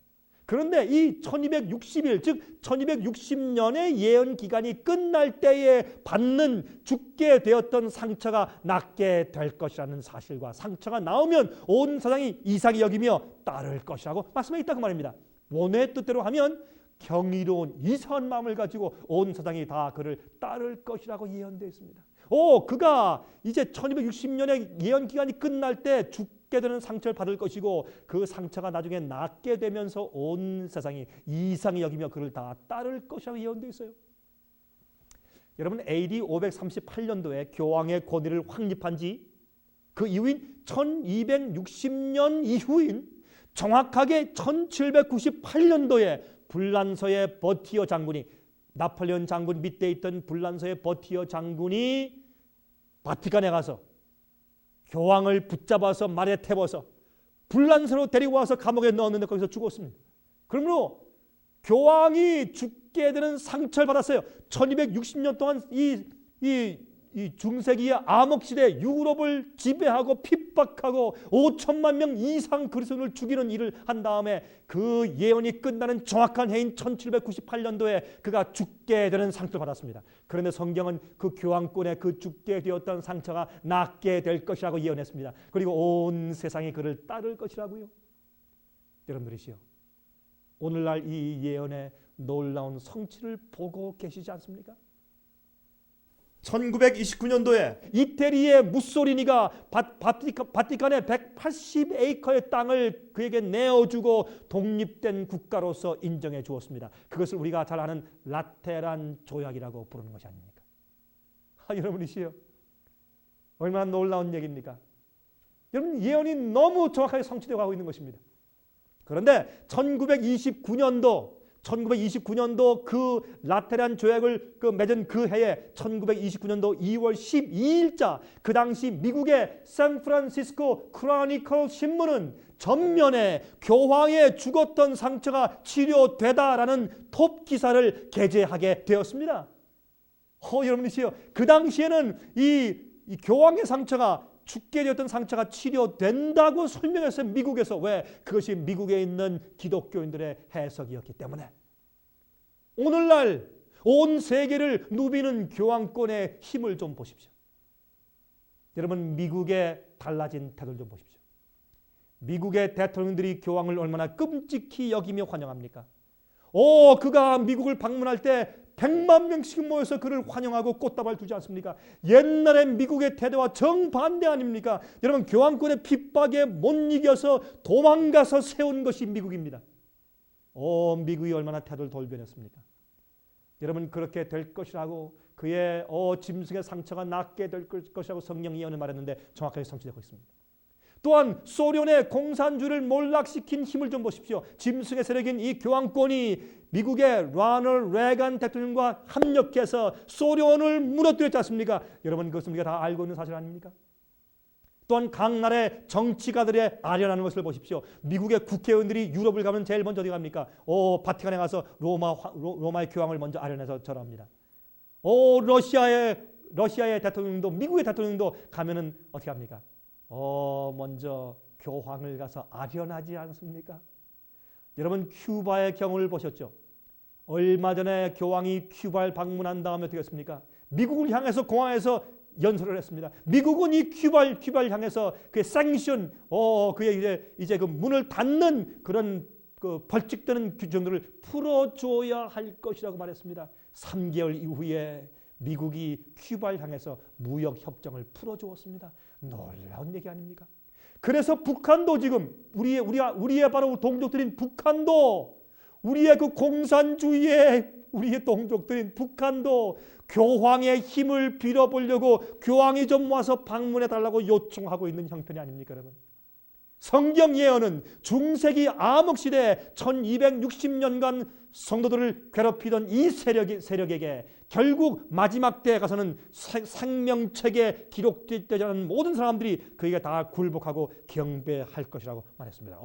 그런데 이 1260일, 즉 1260년의 예언 기간이 끝날 때에 받는 죽게 되었던 상처가 낫게 될 것이라는 사실과 상처가 나오면 온 세상이 이상히 여기며 따를 것이라고 말씀해 있다 그 말입니다. 원의 뜻대로 하면 경이로운 이상한 마음을 가지고 온 세상이 다 그를 따를 것이라고 예언되어 있습니다. 그가 이제 1260년의 예언 기간이 끝날 때 죽게 되는 상처를 받을 것이고 그 상처가 나중에 낫게 되면서 온 세상이 이상히 여기며 그를 다 따를 것이라고 예언되어 있어요. 여러분 AD 538년도에 교황의 권위를 확립한 지 그 이후인 1260년 이후인 정확하게 1798년도에 불란서의 버티어 장군이, 나폴레온 장군 밑에 있던 불란서의 버티어 장군이 바티칸에 가서 교황을 붙잡아서 말에 태워서 불란서로 데리고 와서 감옥에 넣었는데 거기서 죽었습니다. 그러므로 교황이 죽게 되는 상처를 받았어요. 1260년 동안 이 중세기의 암흑시대 유럽을 지배하고 핍박하고 5천만 명 이상 그리스도인을 죽이는 일을 한 다음에 그 예언이 끝나는 정확한 해인 1798년도에 그가 죽게 되는 상처를 받았습니다. 그런데 성경은 그 교황권의 그 죽게 되었던 상처가 낫게 될 것이라고 예언했습니다. 그리고 온 세상이 그를 따를 것이라고요. 여러분들이시여, 오늘날 이 예언의 놀라운 성취를 보고 계시지 않습니까? 1929년도에 이태리의 무소리니가 바티칸의 180에이커의 땅을 그에게 내어주고 독립된 국가로서 인정해 주었습니다. 그것을 우리가 잘 아는 라테란 조약이라고 부르는 것이 아닙니까? 여러분이시여, 얼마나 놀라운 얘기입니까? 여러분, 예언이 너무 정확하게 성취되어 가고 있는 것입니다. 그런데 1929년도 그 라테란 조약을 맺은 그 해에 1929년도 2월 12일자 그 당시 미국의 샌프란시스코 크로니클 신문은 전면에 교황의 죽었던 상처가 치료되다라는 톱 기사를 게재하게 되었습니다. 여러분이시여, 그 당시에는 이 교황의 상처가, 죽게 되었던 상처가 치료된다고 설명했어요. 미국에서. 왜? 그것이 미국에 있는 기독교인들의 해석이었기 때문에. 오늘날 온 세계를 누비는 교황권의 힘을 좀 보십시오. 여러분, 미국의 달라진 태도를 좀 보십시오. 미국의 대통령들이 교황을 얼마나 끔찍히 여기며 환영합니까? 그가 미국을 방문할 때 100만 명씩 모여서 그를 환영하고 꽃다발 두지 않습니까? 옛날에 미국의 태도와 정반대 아닙니까? 여러분, 교황권의 핍박에 못 이겨서 도망가서 세운 것이 미국입니다. 미국이 얼마나 태도를 돌변했습니까? 여러분, 그렇게 될 것이라고, 그의 짐승의 상처가 낫게 될 것이라고 성령 예언을 말했는데 정확하게 성취되고 있습니다. 또한 소련의 공산주의를 몰락시킨 힘을 좀 보십시오. 짐승의 세력인 이 교황권이 미국의 로널드 레간 대통령과 합력해서 소련을 무너뜨렸지 않습니까? 여러분, 그것은 우리가 다 알고 있는 사실 아닙니까? 또한 각 나라의 정치가들의 아련하는 것을 보십시오. 미국의 국회의원들이 유럽을 가면 제일 먼저 어디 갑니까? 바티칸에 가서 로마의 교황을 먼저 아련해서 절합니다. 러시아의 대통령도, 미국의 대통령도 가면은 어떻게 합니까? 먼저 교황을 가서 아련하지 않습니까? 여러분, 큐바의 경우를 보셨죠? 얼마 전에 교황이 큐바를 방문한 다음에 어떻게 했습니까? 미국을 향해서 공항에서 연설을 했습니다. 미국은 이 큐바를 향해서 그의 생션, 그의 이제 그 문을 닫는 그런 그 벌칙되는 규정들을 풀어줘야 할 것이라고 말했습니다. 3개월 이후에 미국이 큐바를 향해서 무역 협정을 풀어주었습니다. 놀라운 얘기 아닙니까? 그래서 북한도 지금 우리의 바로 동족들인 북한도, 우리의 그 공산주의의 우리의 동족들인 북한도 교황의 힘을 빌어보려고 교황이 좀 와서 방문해 달라고 요청하고 있는 형편이 아닙니까, 여러분? 성경 예언은 중세기 암흑시대 1260년간 성도들을 괴롭히던 이 세력에게 결국 마지막 때에 가서는 생명책에 기록되지 않은 모든 사람들이 그에게 다 굴복하고 경배할 것이라고 말했습니다.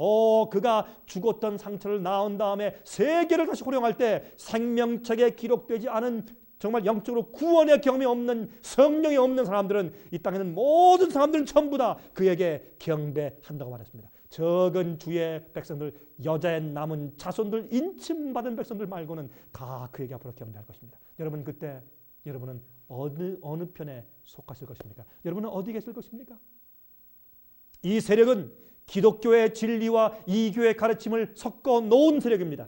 그가 죽었던 상처를 낳은 다음에 세계를 다시 호령할 때 생명책에 기록되지 않은 정말 영적으로 구원의 경험이 없는, 성령이 없는 사람들은, 이 땅에 있는 모든 사람들은 전부 다 그에게 경배한다고 말했습니다. 적은 주의 백성들, 여자의 남은 자손들, 인침받은 백성들 말고는 다 그에게 앞으로 경배할 것입니다. 여러분, 그때 여러분은 어느 편에 속하실 것입니까? 여러분은 어디 계실 것입니까? 이 세력은 기독교의 진리와 이교의 가르침을 섞어 놓은 세력입니다.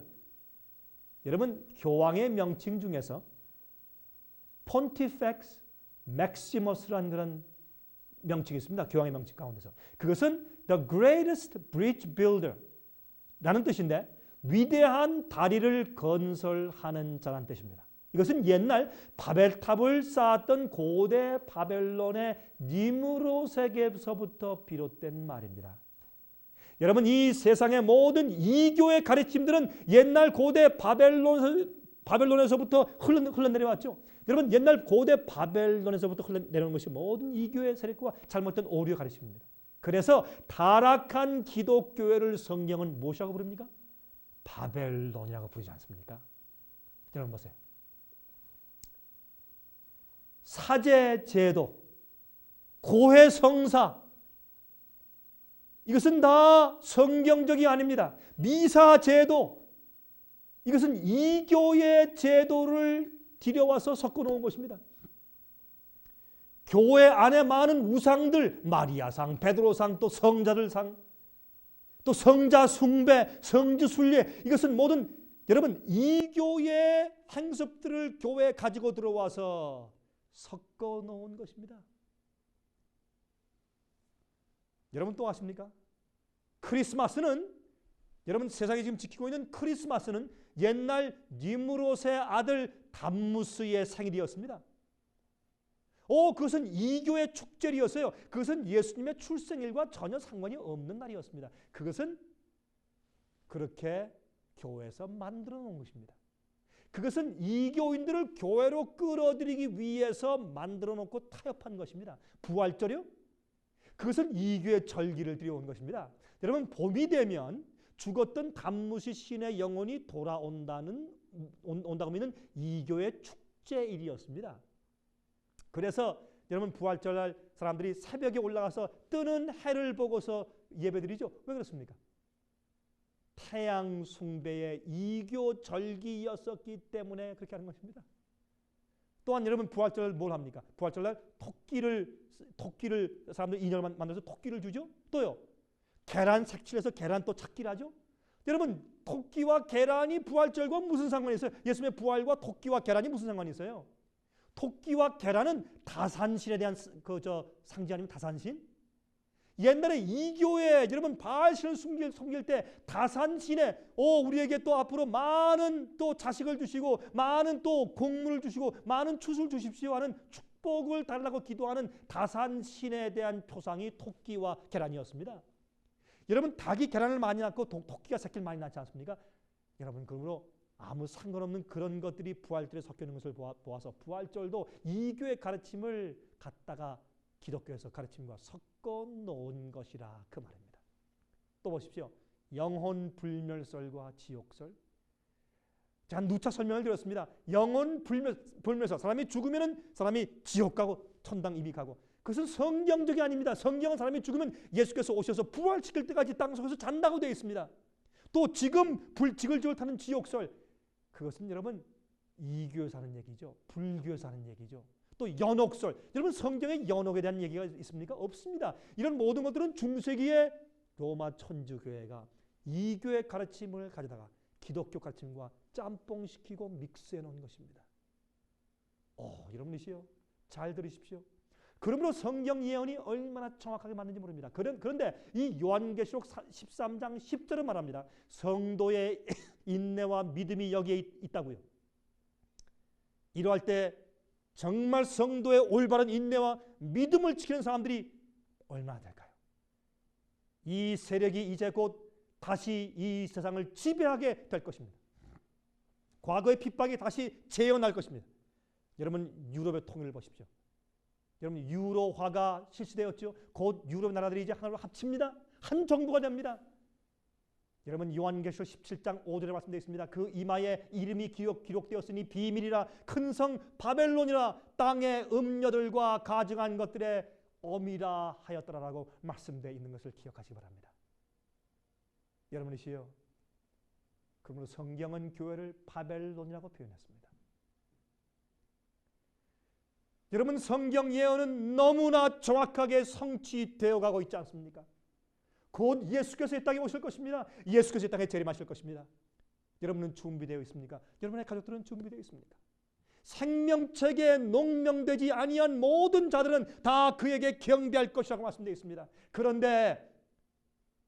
여러분, 교황의 명칭 중에서 Pontifex Maximus라는 그런 명칭이 있습니다. 교황의 명칭 가운데서. 그것은 The Greatest Bridge Builder 라는 뜻인데 위대한 다리를 건설하는 자라는 뜻입니다. 이것은 옛날 바벨탑을 쌓았던 고대 바벨론의 니므롯에게서부터 비롯된 말입니다. 여러분, 이 세상의 모든 이교의 가르침들은 옛날 고대 바벨론에서부터 흘러내려왔죠. 여러분, 옛날 고대 바벨론에서부터 흘러내려온 것이 모든 이교의 세력과 잘못된 오류의 가르침입니다. 그래서 타락한 기독교회를 성경은 무엇이라고 부릅니까? 바벨론이라고 부르지 않습니까? 여러분 보세요. 사제 제도, 고해 성사, 이것은 다 성경적이 아닙니다. 미사 제도, 이것은 이교의 제도를 들여와서 섞어놓은 것입니다. 교회 안에 많은 우상들, 마리아상, 베드로상, 또 성자들상, 또 성자 숭배, 성주 순례, 이것은 모든 여러분 이교의 행습들을 교회에 가지고 들어와서 섞어 놓은 것입니다. 여러분 또 아십니까? 크리스마스는 여러분 세상이 지금 지키고 있는 크리스마스는 옛날 니므롯의 아들 담무스의 생일이었습니다. 그것은 이교의 축제이었어요. 그것은 예수님의 출생일과 전혀 상관이 없는 날이었습니다. 그것은 그렇게 교회에서 만들어 놓은 것입니다. 그것은 이교인들을 교회로 끌어들이기 위해서 만들어 놓고 타협한 것입니다. 부활절이요? 그것은 이교의 절기를 들여온 것입니다. 여러분, 봄이 되면 죽었던 담무시 신의 영혼이 온다고 믿는 이교의 축제일이었습니다. 그래서 여러분 부활절날 사람들이 새벽에 올라가서 뜨는 해를 보고서 예배드리죠. 왜 그렇습니까? 태양 숭배의 이교 절기였었기 때문에 그렇게 하는 것입니다. 또한 여러분 부활절날 뭘 합니까? 부활절날 토끼를 사람들이 인형을 만들어서 토끼를 주죠. 또요, 계란 색칠해서 계란 또 찾기를 하죠. 여러분, 토끼와 계란이 부활절과 무슨 상관이 있어요? 예수님의 부활과 토끼와 계란이 무슨 상관이 있어요? 토끼와 계란은 다산신에 대한 상징 아니면 다산신? 옛날에 이교에 여러분 바알신을 섬길 때 다산신에 우리에게 또 앞으로 많은 또 자식을 주시고 많은 또 곡물을 주시고 많은 추수를 주십시오 하는 축복을 달라고 기도하는 다산신에 대한 표상이 토끼와 계란이었습니다. 여러분, 닭이 계란을 많이 낳고 토끼가 새끼를 많이 낳지 않습니까? 여러분, 그러므로 아무 상관없는 그런 것들이 부활절에 섞여 있는 것을 보아서 부활절도 이교의 가르침을 갖다가 기독교에서 가르침과 섞어 놓은 것이라 그 말입니다. 또 보십시오. 영혼 불멸설과 지옥설. 제가 누차 설명을 드렸습니다. 영혼 불멸설, 사람이 죽으면 사람이 지옥 가고 천당 이미 가고, 그것은 성경적이 아닙니다. 성경은 사람이 죽으면 예수께서 오셔서 부활시킬 때까지 땅속에서 잔다고 되어 있습니다. 또 지금 지글지글 타는 지옥설, 그것은 여러분 이교에서 하는 얘기죠. 불교에서 하는 얘기죠. 또 연옥설, 여러분 성경에 연옥에 대한 얘기가 있습니까? 없습니다. 이런 모든 것들은 중세기의 로마 천주교회가 이교의 가르침을 가져다가 기독교 가르침과 짬뽕시키고 믹스해 놓은 것입니다. 여러분이시여, 잘 들으십시오. 그러므로 성경 예언이 얼마나 정확하게 맞는지 모릅니다. 그런데 이 요한계시록 13장 10절은 말합니다. 성도의 인내와 믿음이 여기에 있다고요. 이러할 때 정말 성도의 올바른 인내와 믿음을 지키는 사람들이 얼마나 될까요? 이 세력이 이제 곧 다시 이 세상을 지배하게 될 것입니다. 과거의 핍박이 다시 재현할 것입니다. 여러분, 유럽의 통일을 보십시오. 여러분, 유로화가 실시되었죠. 곧 유럽 나라들이 이제 하나로 합칩니다. 한 정부가 됩니다. 여러분, 요한계시록 17장 5절에 말씀되어 있습니다. 그 이마에 이름이 기록되었으니 비밀이라 큰 성 바벨론이라 땅의 음녀들과 가증한 것들의 어미라 하였더라라고 말씀되어 있는 것을 기억하시기 바랍니다. 여러분이시여, 그러므로 성경은 교회를 바벨론이라고 표현했습니다. 여러분, 성경 예언은 너무나 정확하게 성취되어 가고 있지 않습니까? 곧 예수께서 이 땅에 오실 것입니다. 예수께서 이 땅에 재림하실 것입니다. 여러분은 준비되어 있습니까? 여러분의 가족들은 준비되어 있습니까? 생명책에 농명되지 아니한 모든 자들은 다 그에게 경배할 것이라고 말씀되어 있습니다. 그런데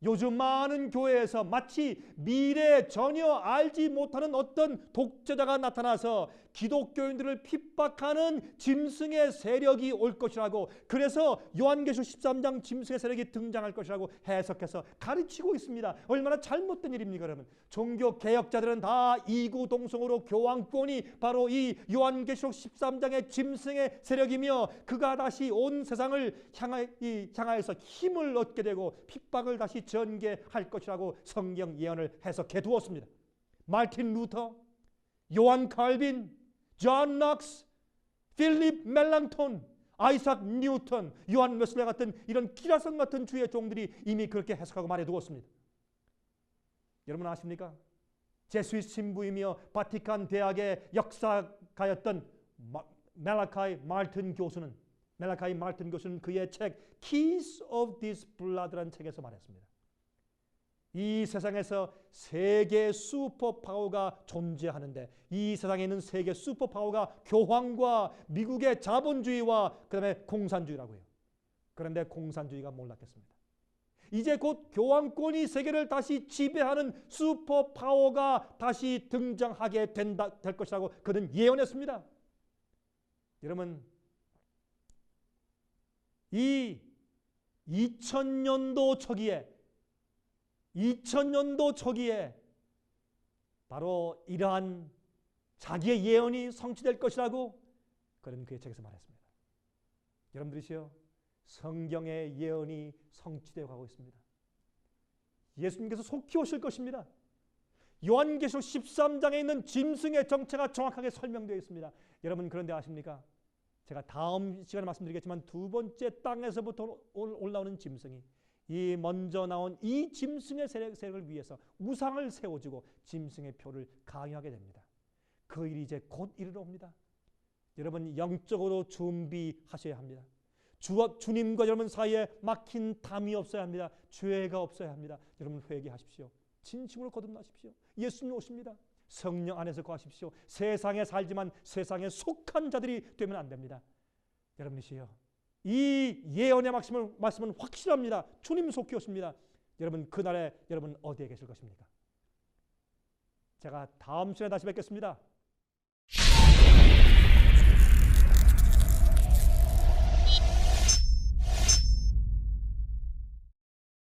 요즘 많은 교회에서 마치 미래에 전혀 알지 못하는 어떤 독재자가 나타나서 기독교인들을 핍박하는 짐승의 세력이 올 것이라고, 그래서 요한계시록 13장 짐승의 세력이 등장할 것이라고 해석해서 가르치고 있습니다. 얼마나 잘못된 일입니까? 여러분, 종교 개혁자들은 다 이구동성으로 교황권이 바로 이 요한계시록 13장의 짐승의 세력이며, 그가 다시 온 세상을 향하여서 힘을 얻게 되고 핍박을 다시 전개할 것이라고 성경 예언을 해석해 두었습니다. 마틴 루터, 요한 칼빈, 존 넉스, 필립 멜랑톤, 아이삭 뉴턴, 요한 웨슬레 같은 이런 기라성 같은 주의 종들이 이미 그렇게 해석하고 말해 두었습니다. 여러분 아십니까? 제수잇 신부이며 바티칸 대학의 역사가였던 멜라카이 말튼 교수는 그의 책 Keys of this Blood라는 책에서 말했습니다. 이 세상에서 세계 슈퍼파워가 존재하는데, 이 세상에 있는 세계 슈퍼파워가 교황과 미국의 자본주의와 그 다음에 공산주의라고 해요. 그런데 공산주의가 몰랐겠습니다. 이제 곧 교황권이 세계를 다시 지배하는 슈퍼파워가 다시 등장하게 될 것이라고 그는 예언했습니다. 여러분, 이 2000년도 초기에 바로 이러한 자기의 예언이 성취될 것이라고 그는 그의 책에서 말했습니다. 여러분들이시여, 성경의 예언이 성취되어 가고 있습니다. 예수님께서 속히 오실 것입니다. 요한계시록 13장에 있는 짐승의 정체가 정확하게 설명되어 있습니다. 여러분, 그런데 아십니까? 제가 다음 시간에 말씀드리겠지만 두 번째 땅에서부터 올라오는 짐승이 이 먼저 나온 이 짐승의 세력을 위해서 우상을 세워주고 짐승의 표를 강요하게 됩니다. 그 일이 이제 곧 이르러 옵니다. 여러분, 영적으로 준비하셔야 합니다. 주님과 여러분 사이에 막힌 담이 없어야 합니다. 죄가 없어야 합니다. 여러분, 회개하십시오. 진심으로 거듭나십시오. 예수님 오십니다. 성령 안에서 거하십시오. 세상에 살지만 세상에 속한 자들이 되면 안 됩니다. 여러분이시여, 이 예언의 말씀은 확실합니다. 주님 속히 오십니다. 여러분, 그날에 여러분 어디에 계실 것입니까? 제가 다음 시간에 다시 뵙겠습니다.